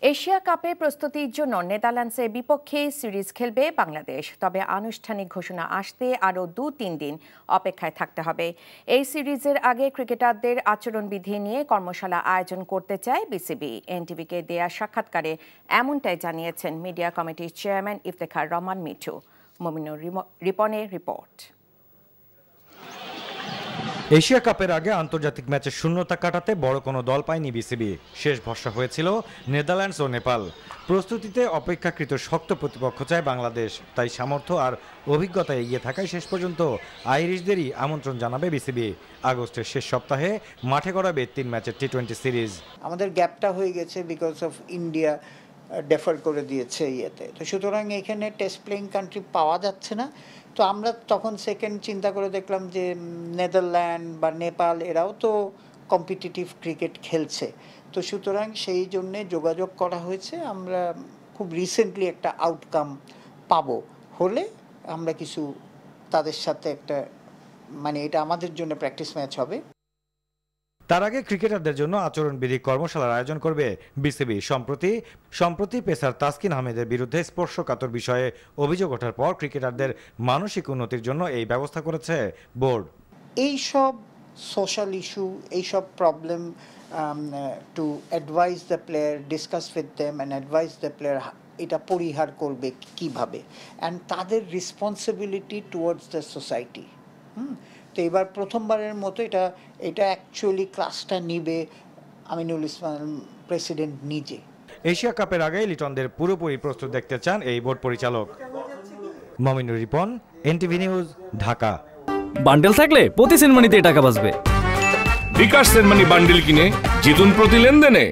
Asia কাপে প্রস্তুতির জন্য নেদারল্যান্ডসের বিপক্ষে সিরিজ খেলবে বাংলাদেশ। তবে আনুষ্ঠানিক ঘোষণা আসতে আরও 2-3 দিন অপেক্ষায় থাকতে হবে। এই সিরিজের আগে ক্রিকেটারদের আচরণবিধি নিয়ে কর্মশালা আয়োজন করতে চায় বিসিবি। এনটিভিকে দেয়া সাক্ষাৎকারে এমনটাই জানিয়েছেন মিডিয়া কমিটির চেয়ারম্যান ইফতেখার রহমান মিঠু। মমিনুর রিপনের রিপোর্ট। এশিয়া কাপের আগে আন্তর্জাতিক ম্যাচের শূন্যতা কাটাতে বড় কোনো দল পায়নি বিসিবি। শেষ ভরসা হয়েছিল নেদারল্যান্ডস ও নেপাল। প্রস্তুতিতে অপেক্ষাকৃত শক্ত প্রতিপক্ষ চায় বাংলাদেশ। তাই সামর্থ্য আর অভিজ্ঞতা এগিয়ে থাকায় শেষ পর্যন্ত আইরিশদেরই আমন্ত্রণ জানাবে বিসিবি। আগস্টের শেষ সপ্তাহে মাঠে গড়াবে 3 ম্যাচের টি-20 সিরিজ। আমাদের গ্যাপটা হয়ে গেছে বিকজ অফ ইন্ডিয়া ডেফার করে দিয়েছে ইয়েতে, তো সুতরাং এখানে টেস্ট প্লেইং কান্ট্রি পাওয়া যাচ্ছে না। তো আমরা তখন সেকেন্ড চিন্তা করে দেখলাম যে নেদারল্যান্ড বা নেপাল এরাও তো কম্পিটিটিভ ক্রিকেট খেলছে, তো সুতরাং সেই জন্যে যোগাযোগ করা হয়েছে। আমরা খুব রিসেন্টলি একটা আউটকাম পাবো, হলে আমরা কিছু তাদের সাথে একটা এটা আমাদের জন্য প্র্যাকটিস ম্যাচ হবে। তার আগে ক্রিকেটারদের জন্য আচরণবিধি কর্মশালার আয়োজন করবে বিসিবি। সম্প্রতি পেসার তাসকিন আহমেদের বিরুদ্ধে স্পর্শকাতর বিষয়ে অভিযোগ ওঠার পর ক্রিকেটারদের মানসিক উন্নতির জন্য এই ব্যবস্থা করেছে বোর্ড। এইসব সোশ্যাল ইস্যু, এইসব problem to advise the player, discuss with them and advise the player এটা পরিহার করবে কিভাবে, অ্যান্ড তাদের রেসপন্সিবিলিটি টুয়ার্ডস দ্য সোসাইটি। তো এবার প্রথমবারের মতো এটা অ্যাকচুয়ালি ক্লাসটা নিবে আমিনুল ইসলাম প্রেসিডেন্ট নিজে। এশিয়া কাপের আগে লিটনদের পুরোপুরি প্রস্তুত দেখতে চান এই বোর্ড পরিচালক। Mominur Ripon, NTV news, Dhaka. Bundle থাকলে প্রতি সেনমানিতে টাকা বাঁচবে। বিকাশ সেনমানি বান্ডেল কিনে জিতুন প্রতি লেনদেনে।